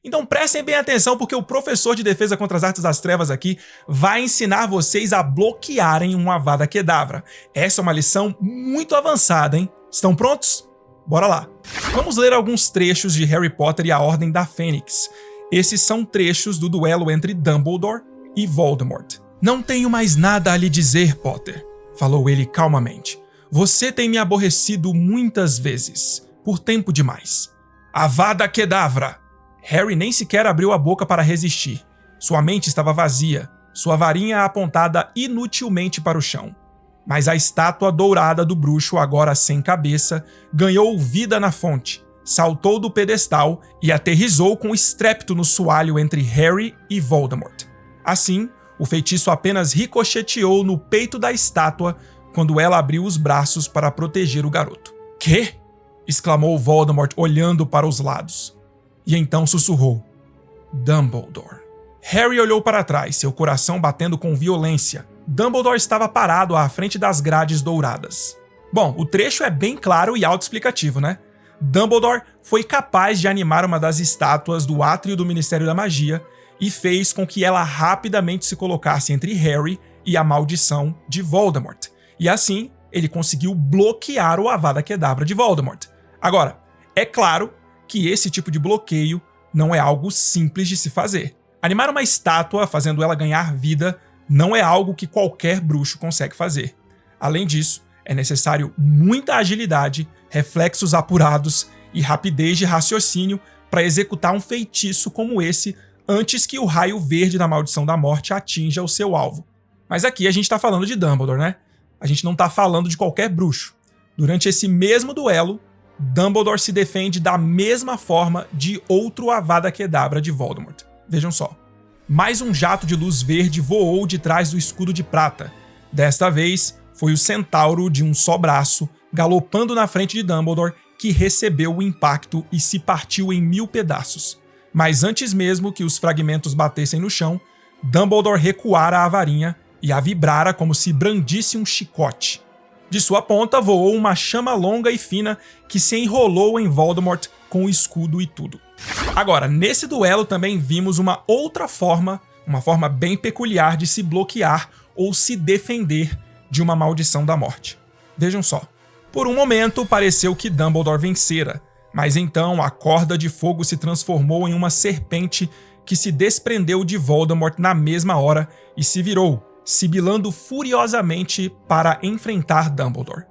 Então prestem bem atenção porque o professor de defesa contra as artes das trevas aqui vai ensinar vocês a bloquearem um Avada Kedavra. Essa é uma lição muito avançada, hein? Estão prontos? Bora lá! Vamos ler alguns trechos de Harry Potter e a Ordem da Fênix. Esses são trechos do duelo entre Dumbledore e Voldemort. Não tenho mais nada a lhe dizer, Potter, falou ele calmamente. Você tem me aborrecido muitas vezes, por tempo demais. Avada Kedavra! Harry nem sequer abriu a boca para resistir. Sua mente estava vazia, sua varinha apontada inutilmente para o chão. Mas a estátua dourada do bruxo, agora sem cabeça, ganhou vida na fonte, saltou do pedestal e aterrissou com estrépito no soalho entre Harry e Voldemort. Assim, o feitiço apenas ricocheteou no peito da estátua quando ela abriu os braços para proteger o garoto. "Quê?" exclamou Voldemort olhando para os lados. E então sussurrou: Dumbledore. Harry olhou para trás, seu coração batendo com violência. Dumbledore estava parado à frente das grades douradas. Bom, o trecho é bem claro e autoexplicativo, né? Dumbledore foi capaz de animar uma das estátuas do átrio do Ministério da Magia e fez com que ela rapidamente se colocasse entre Harry e a maldição de Voldemort. E assim, ele conseguiu bloquear o Avada Kedavra de Voldemort. Agora, é claro que esse tipo de bloqueio não é algo simples de se fazer. Animar uma estátua fazendo ela ganhar vida não é algo que qualquer bruxo consegue fazer. Além disso, é necessário muita agilidade, reflexos apurados e rapidez de raciocínio para executar um feitiço como esse antes que o raio verde da Maldição da Morte atinja o seu alvo. Mas aqui a gente está falando de Dumbledore, né? A gente não está falando de qualquer bruxo. Durante esse mesmo duelo, Dumbledore se defende da mesma forma de outro Avada Kedavra de Voldemort. Vejam só. Mais um jato de luz verde voou de trás do escudo de prata. Desta vez, foi o centauro de um só braço, galopando na frente de Dumbledore, que recebeu o impacto e se partiu em 1000 pedaços. Mas antes mesmo que os fragmentos batessem no chão, Dumbledore recuara a varinha e a vibrara como se brandisse um chicote. De sua ponta voou uma chama longa e fina que se enrolou em Voldemort com o escudo e tudo. Agora, nesse duelo também vimos uma outra forma, uma forma bem peculiar de se bloquear ou se defender de uma maldição da morte. Vejam só. Por um momento pareceu que Dumbledore vencera, mas então a corda de fogo se transformou em uma serpente que se desprendeu de Voldemort na mesma hora e se virou, sibilando furiosamente para enfrentar Dumbledore.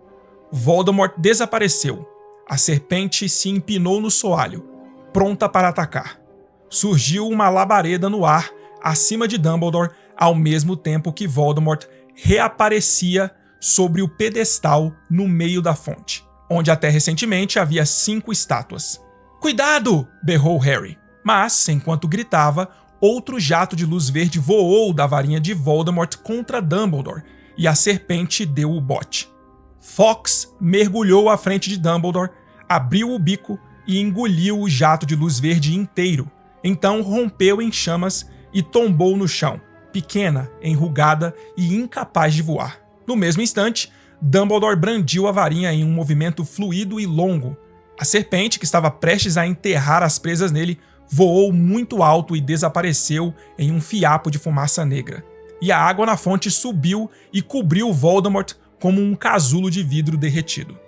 Voldemort desapareceu. A serpente se empinou no soalho, pronta para atacar. Surgiu uma labareda no ar acima de Dumbledore, ao mesmo tempo que Voldemort reaparecia sobre o pedestal no meio da fonte, onde até recentemente havia 5 estátuas. "Cuidado!" berrou Harry. Mas, enquanto gritava, outro jato de luz verde voou da varinha de Voldemort contra Dumbledore, e a serpente deu o bote. Fawkes mergulhou à frente de Dumbledore, abriu o bico e engoliu o jato de luz verde inteiro. Então rompeu em chamas e tombou no chão, pequena, enrugada e incapaz de voar. No mesmo instante, Dumbledore brandiu a varinha em um movimento fluido e longo. A serpente, que estava prestes a enterrar as presas nele, voou muito alto e desapareceu em um fiapo de fumaça negra. E a água na fonte subiu e cobriu Voldemort como um casulo de vidro derretido.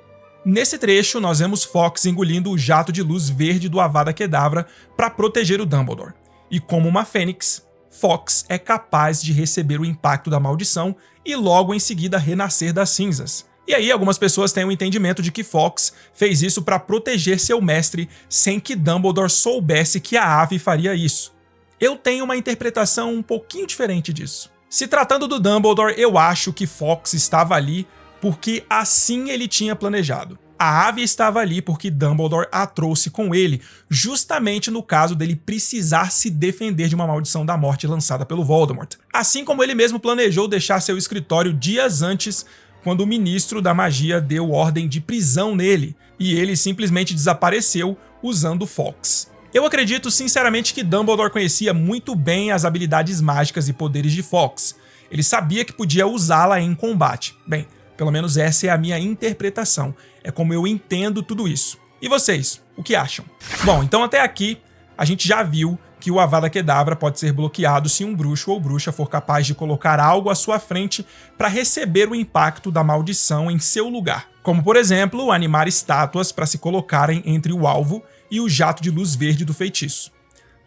Nesse trecho, nós vemos Fawkes engolindo o jato de luz verde do Avada Kedavra para proteger o Dumbledore. E como uma fênix, Fawkes é capaz de receber o impacto da maldição e logo em seguida renascer das cinzas. E aí algumas pessoas têm o entendimento de que Fawkes fez isso para proteger seu mestre sem que Dumbledore soubesse que a ave faria isso. Eu tenho uma interpretação um pouquinho diferente disso. Se tratando do Dumbledore, eu acho que Fawkes estava ali porque assim ele tinha planejado. A ave estava ali porque Dumbledore a trouxe com ele, justamente no caso dele precisar se defender de uma maldição da morte lançada pelo Voldemort. Assim como ele mesmo planejou deixar seu escritório dias antes, quando o ministro da magia deu ordem de prisão nele, e ele simplesmente desapareceu usando Fawkes. Eu acredito sinceramente que Dumbledore conhecia muito bem as habilidades mágicas e poderes de Fawkes. Ele sabia que podia usá-la em combate. Bem, pelo menos essa é a minha interpretação. É como eu entendo tudo isso. E vocês, o que acham? Bom, então até aqui A gente já viu que o Avada Kedavra pode ser bloqueado se um bruxo ou bruxa for capaz de colocar algo à sua frente para receber o impacto da maldição em seu lugar, como por exemplo, animar estátuas para se colocarem entre o alvo e o jato de luz verde do feitiço.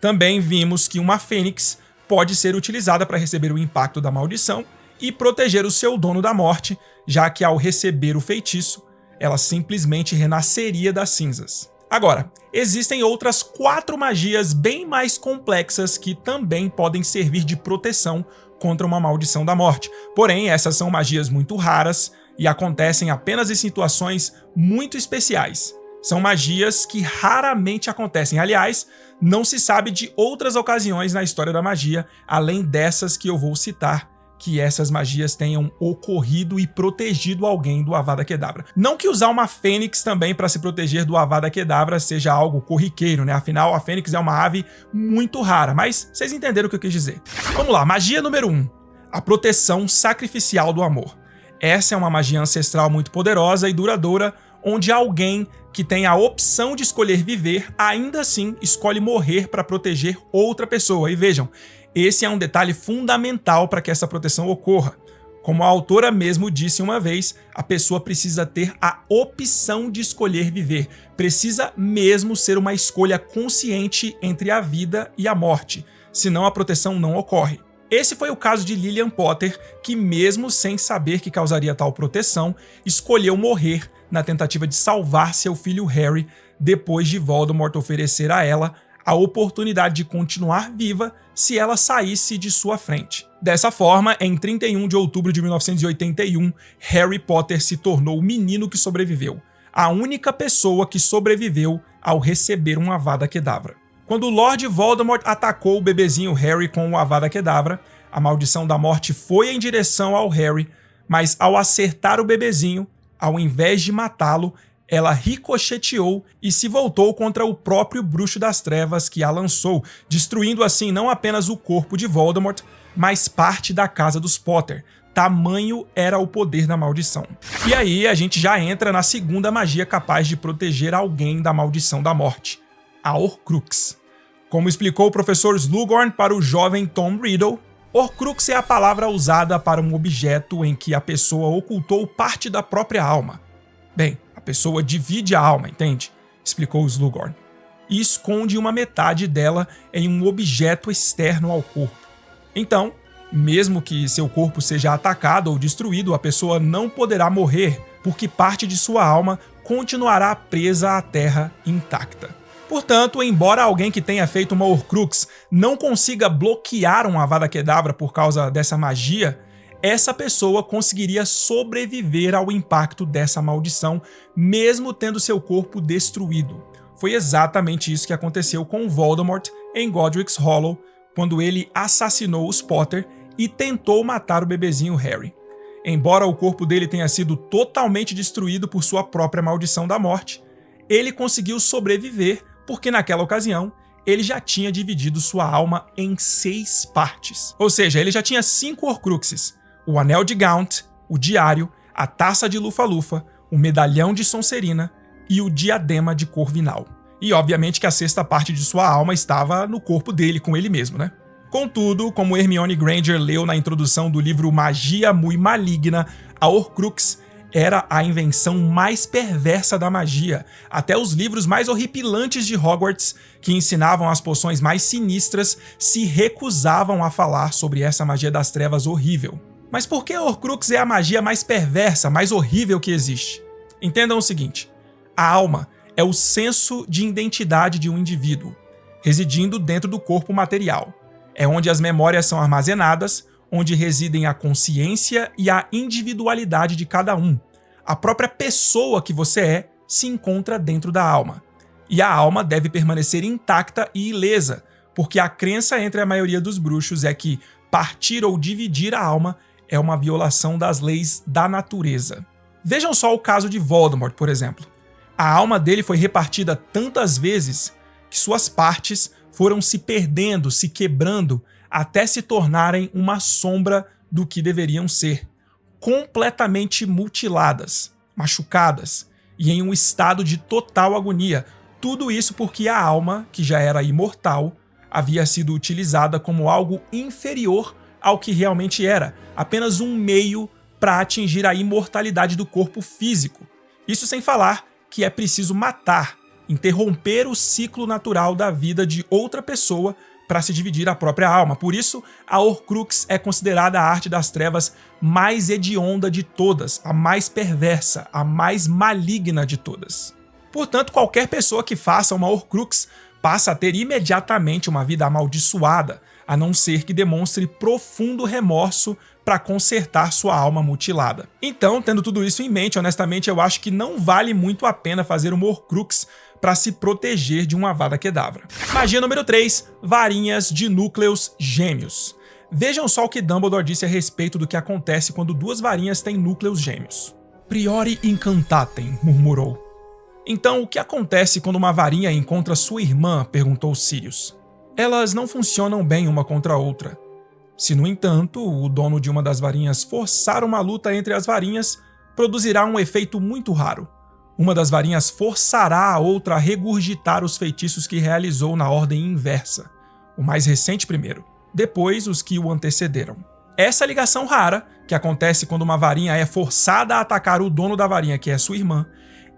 Também vimos que uma fênix pode ser utilizada para receber o impacto da maldição e proteger o seu dono da morte, já que ao receber o feitiço, ela simplesmente renasceria das cinzas. Agora, existem outras 4 magias bem mais complexas que também podem servir de proteção contra uma maldição da morte. Porém, essas são magias muito raras e acontecem apenas em situações muito especiais. São magias que raramente acontecem. Aliás, não se sabe de outras ocasiões na história da magia, além dessas que eu vou citar, que essas magias tenham ocorrido e protegido alguém do Avada Kedavra. Não que usar uma fênix também para se proteger do Avada Kedavra seja algo corriqueiro, né? Afinal, a fênix é uma ave muito rara, mas vocês entenderam o que eu quis dizer. Vamos lá, magia número 1. A proteção sacrificial do amor. Essa é uma magia ancestral muito poderosa e duradoura, onde alguém que tem a opção de escolher viver, ainda assim escolhe morrer para proteger outra pessoa. E vejam, esse é um detalhe fundamental para que essa proteção ocorra. Como a autora mesmo disse uma vez, a pessoa precisa ter a opção de escolher viver. Precisa mesmo ser uma escolha consciente entre a vida e a morte, senão a proteção não ocorre. Esse foi o caso de Lillian Potter, que mesmo sem saber que causaria tal proteção, escolheu morrer na tentativa de salvar seu filho Harry, depois de Voldemort oferecer a ela a oportunidade de continuar viva se ela saísse de sua frente. Dessa forma, em 31 de outubro de 1981, Harry Potter se tornou o menino que sobreviveu, a única pessoa que sobreviveu ao receber um Avada Kedavra. Quando Lord Voldemort atacou o bebezinho Harry com o Avada Kedavra, a maldição da morte foi em direção ao Harry, mas ao acertar o bebezinho, ao invés de matá-lo, ela ricocheteou e se voltou contra o próprio Bruxo das Trevas que a lançou, destruindo assim não apenas o corpo de Voldemort, mas parte da casa dos Potter. Tamanho era o poder da maldição. E aí a gente já entra na segunda magia capaz de proteger alguém da maldição da morte, a Horcrux. Como explicou o professor Slughorn para o jovem Tom Riddle, Horcrux é a palavra usada para um objeto em que a pessoa ocultou parte da própria alma. Bem, a pessoa divide a alma, entende? Explicou o Slughorn. E esconde uma metade dela em um objeto externo ao corpo. Então, mesmo que seu corpo seja atacado ou destruído, a pessoa não poderá morrer, porque parte de sua alma continuará presa à terra intacta. Portanto, embora alguém que tenha feito uma Horcrux não consiga bloquear um Avada Kedavra por causa dessa magia, essa pessoa conseguiria sobreviver ao impacto dessa maldição, mesmo tendo seu corpo destruído. Foi exatamente isso que aconteceu com Voldemort em Godric's Hollow, quando ele assassinou os Potter e tentou matar o bebezinho Harry. Embora o corpo dele tenha sido totalmente destruído por sua própria maldição da morte, ele conseguiu sobreviver porque naquela ocasião ele já tinha dividido sua alma em 6 partes. Ou seja, ele já tinha 5 Horcruxes: o Anel de Gaunt, o Diário, a Taça de Lufa-Lufa, o Medalhão de Sonserina e o Diadema de Corvinal. E obviamente que a 6ª parte de sua alma estava no corpo dele, com ele mesmo, né? Contudo, como Hermione Granger leu na introdução do livro Magia Mui Maligna, a Horcrux era a invenção mais perversa da magia. Até os livros mais horripilantes de Hogwarts, que ensinavam as poções mais sinistras, se recusavam a falar sobre essa magia das trevas horrível. Mas por que a Horcrux é a magia mais perversa, mais horrível que existe? Entendam o seguinte: a alma é o senso de identidade de um indivíduo, residindo dentro do corpo material. É onde as memórias são armazenadas, onde residem a consciência e a individualidade de cada um. A própria pessoa que você é se encontra dentro da alma. E a alma deve permanecer intacta e ilesa, porque a crença entre a maioria dos bruxos é que partir ou dividir a alma é uma violação das leis da natureza. Vejam só o caso de Voldemort, por exemplo. A alma dele foi repartida tantas vezes que suas partes foram se perdendo, se quebrando, até se tornarem uma sombra do que deveriam ser, completamente mutiladas, machucadas e em um estado de total agonia, Tudo isso porque a alma, que já era imortal, havia sido utilizada como algo inferior ao que realmente era, apenas um meio para atingir a imortalidade do corpo físico. Isso sem falar que é preciso matar, interromper o ciclo natural da vida de outra pessoa para se dividir a própria alma. Por isso, a Horcrux é considerada a arte das trevas mais hedionda de todas, a mais perversa, a mais maligna de todas. Portanto, qualquer pessoa que faça uma Horcrux passa a ter imediatamente uma vida amaldiçoada, a não ser que demonstre profundo remorso para consertar sua alma mutilada. Então, tendo tudo isso em mente, honestamente, eu acho que não vale muito a pena fazer uma Horcrux para se proteger de um Avada Kedavra. Magia número 3, varinhas de núcleos gêmeos. Vejam só o que Dumbledore disse a respeito do que acontece quando duas varinhas têm núcleos gêmeos. Priori incantatem, murmurou. Então, o que acontece quando uma varinha encontra sua irmã? Perguntou Sirius. Elas não funcionam bem uma contra a outra. Se, no entanto, o dono de uma das varinhas forçar uma luta entre as varinhas, produzirá um efeito muito raro. Uma das varinhas forçará a outra a regurgitar os feitiços que realizou na ordem inversa, o mais recente primeiro, depois os que o antecederam. Essa ligação rara, que acontece quando uma varinha é forçada a atacar o dono da varinha, que é sua irmã,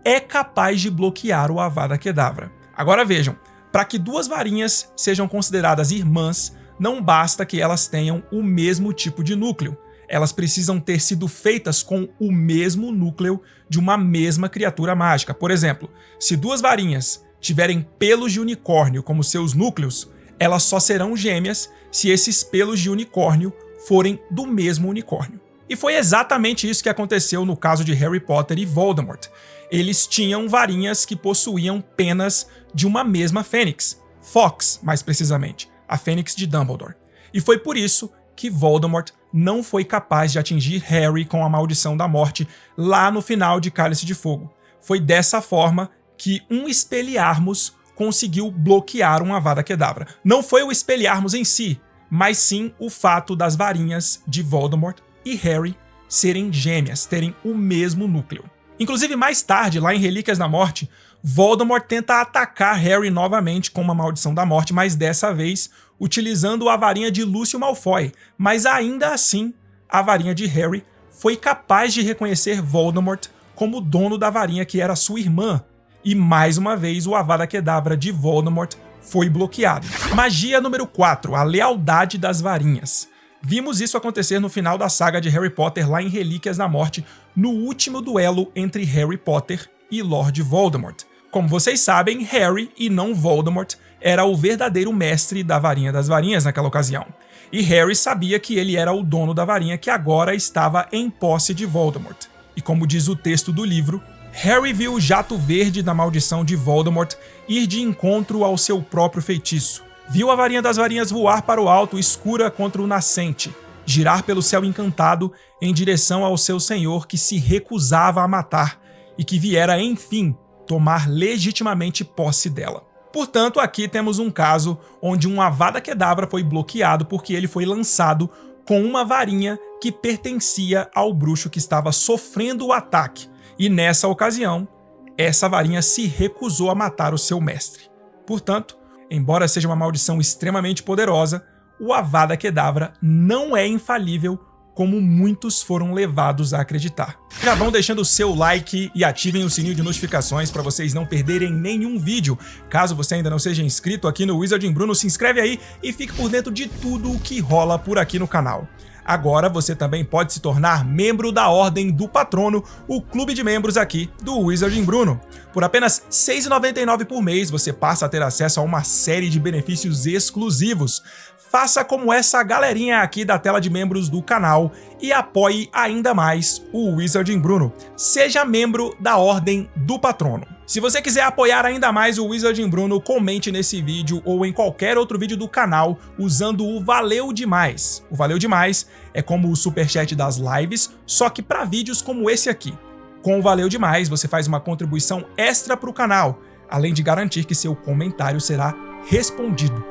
é capaz de bloquear o Avada Kedavra. Agora vejam, para que duas varinhas sejam consideradas irmãs, não basta que elas tenham o mesmo tipo de núcleo. Elas precisam ter sido feitas com o mesmo núcleo de uma mesma criatura mágica. Por exemplo, se duas varinhas tiverem pelos de unicórnio como seus núcleos, elas só serão gêmeas se esses pelos de unicórnio forem do mesmo unicórnio. E foi exatamente isso que aconteceu no caso de Harry Potter e Voldemort. Eles tinham varinhas que possuíam penas de uma mesma fênix, Fawkes, mais precisamente, a fênix de Dumbledore. E foi por isso que Voldemort não foi capaz de atingir Harry com a maldição da morte lá no final de Cálice de Fogo. Foi dessa forma que um Expelliarmus conseguiu bloquear um Avada Kedavra. Não foi o Expelliarmus em si, mas sim o fato das varinhas de Voldemort e Harry serem gêmeas, terem o mesmo núcleo. Inclusive, mais tarde, lá em Relíquias da Morte, Voldemort tenta atacar Harry novamente com uma maldição da morte, mas dessa vez utilizando a varinha de Lúcio Malfoy. Mas ainda assim, a varinha de Harry foi capaz de reconhecer Voldemort como dono da varinha que era sua irmã. E mais uma vez, o Avada Kedavra de Voldemort foi bloqueado. Magia número 4, a lealdade das varinhas. Vimos isso acontecer no final da saga de Harry Potter lá em Relíquias da Morte, no último duelo entre Harry Potter e Lord Voldemort. Como vocês sabem, Harry, e não Voldemort, era o verdadeiro mestre da varinha das varinhas naquela ocasião. E Harry sabia que ele era o dono da varinha que agora estava em posse de Voldemort. E como diz o texto do livro, Harry viu o jato verde da maldição de Voldemort ir de encontro ao seu próprio feitiço. Viu a varinha das varinhas voar para o alto, escura contra o nascente, girar pelo céu encantado em direção ao seu senhor que se recusava a matar e que viera, enfim, tomar legitimamente posse dela. Portanto, aqui temos um caso onde um Avada Kedavra foi bloqueado porque ele foi lançado com uma varinha que pertencia ao bruxo que estava sofrendo o ataque, e nessa ocasião, essa varinha se recusou a matar o seu mestre. Portanto, embora seja uma maldição extremamente poderosa, o Avada Kedavra não é infalível como muitos foram levados a acreditar. Já vão deixando o seu like e ativem o sininho de notificações para vocês não perderem nenhum vídeo. Caso você ainda não seja inscrito aqui no Wizarding Bruno, se inscreve aí e fique por dentro de tudo o que rola por aqui no canal. Agora você também pode se tornar membro da Ordem do Patrono, o clube de membros aqui do Wizarding Bruno. Por apenas R$ 6,99 por mês, você passa a ter acesso a uma série de benefícios exclusivos. Faça como essa galerinha aqui da tela de membros do canal e apoie ainda mais o Wizarding Bruno. Seja membro da Ordem do Patrono. Se você quiser apoiar ainda mais o Wizarding Bruno, comente nesse vídeo ou em qualquer outro vídeo do canal usando o Valeu Demais. O Valeu Demais é como o superchat das lives, só que para vídeos como esse aqui. Com o Valeu Demais, você faz uma contribuição extra para o canal, além de garantir que seu comentário será respondido.